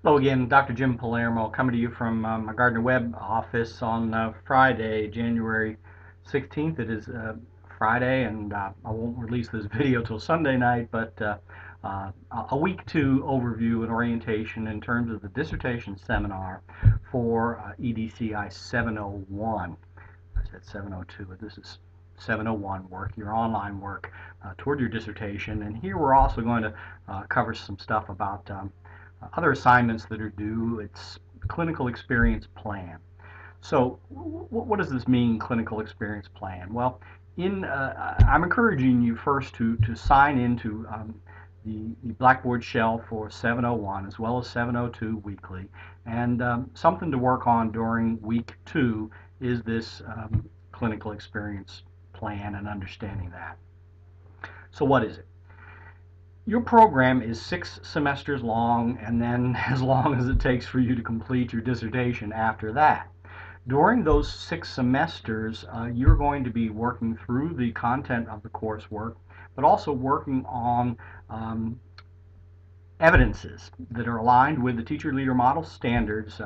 Hello again, Dr. Jim Palermo coming to you from my Gardner Webb office on Friday, January 16th. It is Friday, and I won't release this video till Sunday night, but a week two overview and orientation in terms of the dissertation seminar for EDCI 701. I said 702, but this is 701 work, your online work toward your dissertation. And here we're also going to cover some stuff about other assignments that are due. It's clinical experience plan. So what does this mean, clinical experience plan? Well, I'm encouraging you first to sign into the Blackboard shell for 701 as well as 702 weekly. And something to work on during week two is this clinical experience plan and understanding that. So what is it? Your program is 6 semesters long, and then as long as it takes for you to complete your dissertation after that. During those 6 semesters, you're going to be working through the content of the coursework, but also working on evidences that are aligned with the teacher leader model standards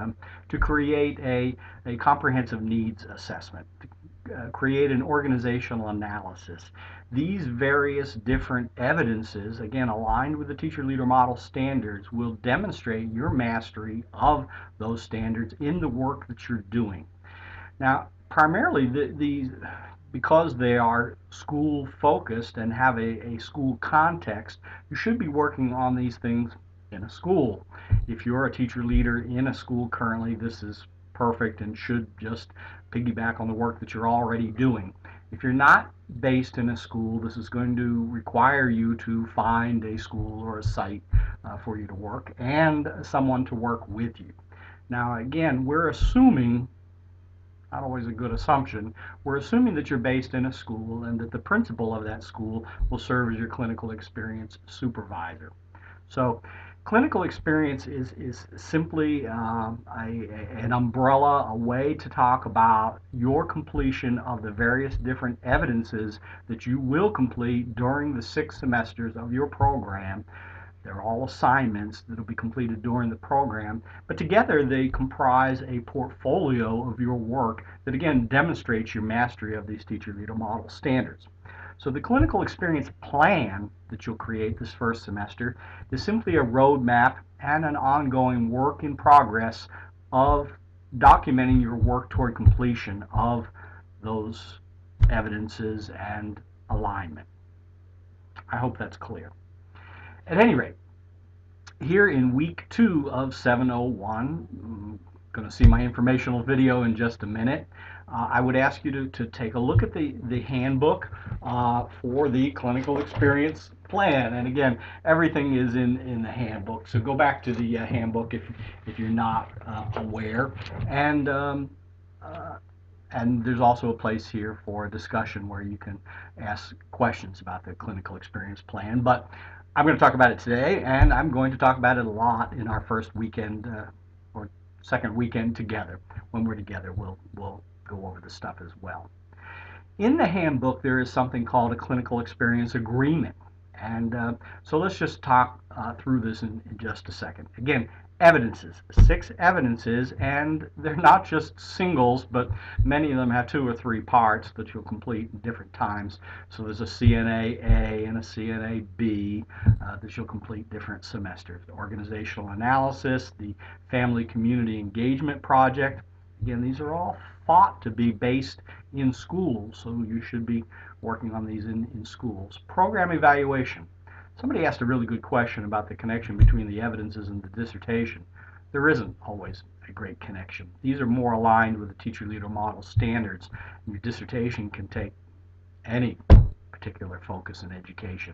to create a comprehensive needs assessment, to create an organizational analysis. These various different evidences, again aligned with the teacher leader model standards, will demonstrate your mastery of those standards in the work that you're doing. Now, primarily, these, because they are school focused and have a school context, you should be working on these things in a school. If you're a teacher leader in a school currently, this is perfect and should just piggyback on the work that you're already doing. If you're not based in a school, this is going to require you to find a school or a site for you to work and someone to work with you. Now, again, we're assuming, not always a good assumption, we're assuming that you're based in a school and that the principal of that school will serve as your clinical experience supervisor. So clinical experience is simply an umbrella, a way to talk about your completion of the various different evidences that you will complete during the 6 semesters of your program. They're all assignments that will be completed during the program, but together they comprise a portfolio of your work that again demonstrates your mastery of these teacher leader model standards. So the clinical experience plan that you'll create this first semester is simply a roadmap and an ongoing work in progress of documenting your work toward completion of those evidences and alignment. I hope that's clear. At any rate, here in week two of 701, I'm going to see my informational video in just a minute. I would ask you to take a look at the handbook for the clinical experience plan. And again, everything is in the handbook. So go back to the handbook if you're not aware. And there's also a place here for a discussion where you can ask questions about the clinical experience plan. But I'm going to talk about it today, and I'm going to talk about it a lot in our first weekend or second weekend together. When we're together, we'll go over this stuff as well. In the handbook, there is something called a clinical experience agreement. And so let's just talk through this in just a second. Again, evidences, 6 evidences, and they're not just singles, but many of them have 2 or 3 parts that you'll complete in different times. So there's a CNA A and a CNA B that you'll complete different semesters. The organizational analysis, the family community engagement project. Again, these are all thought to be based in schools, so you should be working on these in schools. Program evaluation. Somebody asked a really good question about the connection between the evidences and the dissertation. There isn't always a great connection. These are more aligned with the teacher leader model standards. Your dissertation can take any particular focus in education.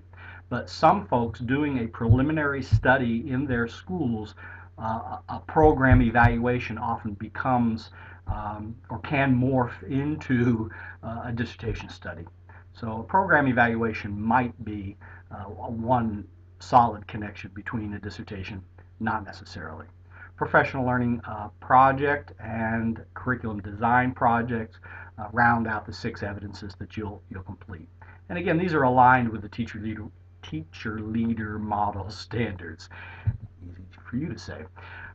But some folks doing a preliminary study in their schools, a program evaluation often becomes or can morph into a dissertation study. So a program evaluation might be one solid connection between a dissertation, not necessarily. Professional learning project and curriculum design projects round out the 6 evidences that you'll complete. And again, these are aligned with the teacher leader model standards. Easy for you to say.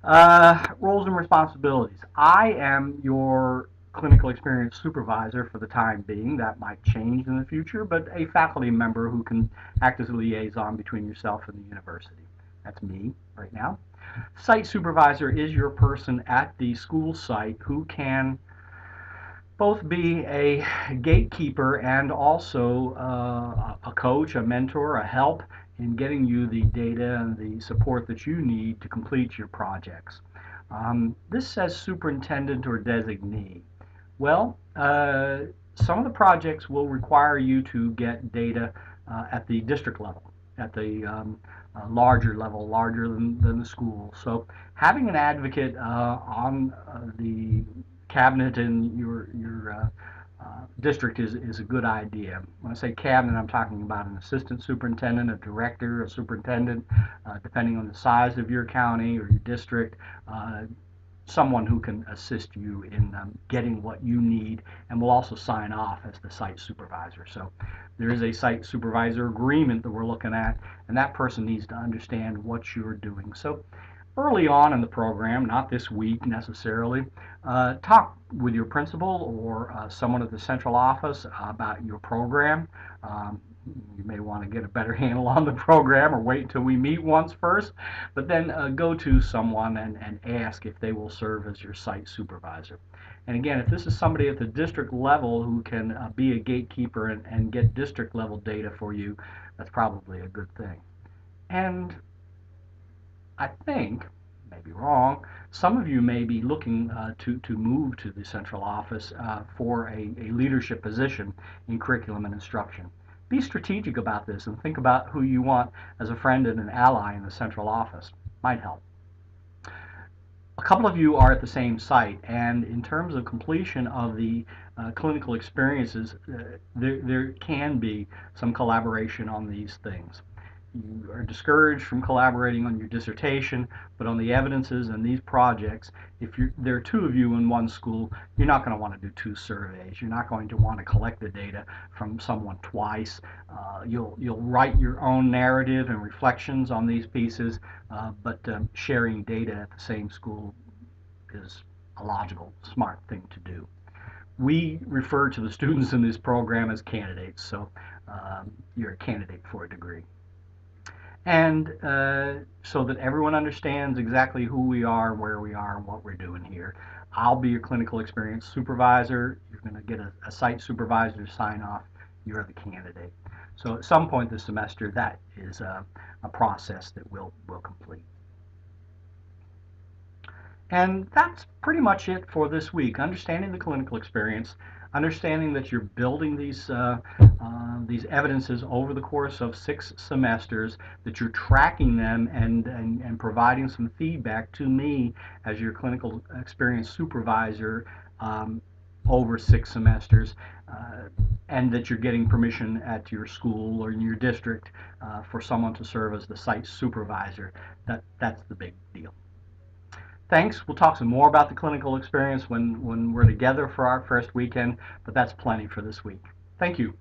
Roles and responsibilities. I am your clinical experience supervisor for the time being. That might change in the future, but a faculty member who can act as a liaison between yourself and the university. That's me right now. Site supervisor is your person at the school site who can both be a gatekeeper and also a coach, a mentor, a help in getting you the data and the support that you need to complete your projects. This says superintendent or designee. Well, some of the projects will require you to get data at the district level, at the larger level, larger than the school. So having an advocate on the cabinet in your district is a good idea. When I say cabinet, I'm talking about an assistant superintendent, a director, a superintendent, depending on the size of your county or your district. Someone who can assist you in getting what you need and will also sign off as the site supervisor. So there is a site supervisor agreement that we're looking at, and that person needs to understand what you're doing. So early on in the program, not this week necessarily, talk with your principal or someone at the central office about your program. Um, you may want to get a better handle on the program or wait until we meet once first, but then go to someone and ask if they will serve as your site supervisor. And again, if this is somebody at the district level who can be a gatekeeper and get district level data for you, that's probably a good thing. And I think, maybe wrong, some of you may be looking to move to the central office for a leadership position in curriculum and instruction. Be strategic about this and think about who you want as a friend and an ally in the central office. Might help. A couple of you are at the same site, and in terms of completion of the clinical experiences, there can be some collaboration on these things. You are discouraged from collaborating on your dissertation, but on the evidences and these projects, if there are two of you in one school, you're not going to want to do two surveys. You're not going to want to collect the data from someone twice. You'll write your own narrative and reflections on these pieces, but sharing data at the same school is a logical, smart thing to do. We refer to the students in this program as candidates, so you're a candidate for a degree. And so that everyone understands exactly who we are, where we are, and what we're doing here. I'll be your clinical experience supervisor. You're going to get a site supervisor to sign off. You're the candidate. So at some point this semester, that is a process that we'll complete. And that's pretty much it for this week. Understanding the clinical experience, understanding that you're building these evidences over the course of 6 semesters, that you're tracking them and providing some feedback to me as your clinical experience supervisor over 6 semesters, and that you're getting permission at your school or in your district for someone to serve as the site supervisor. That's the big deal. Thanks. We'll talk some more about the clinical experience when we're together for our first weekend, but that's plenty for this week. Thank you.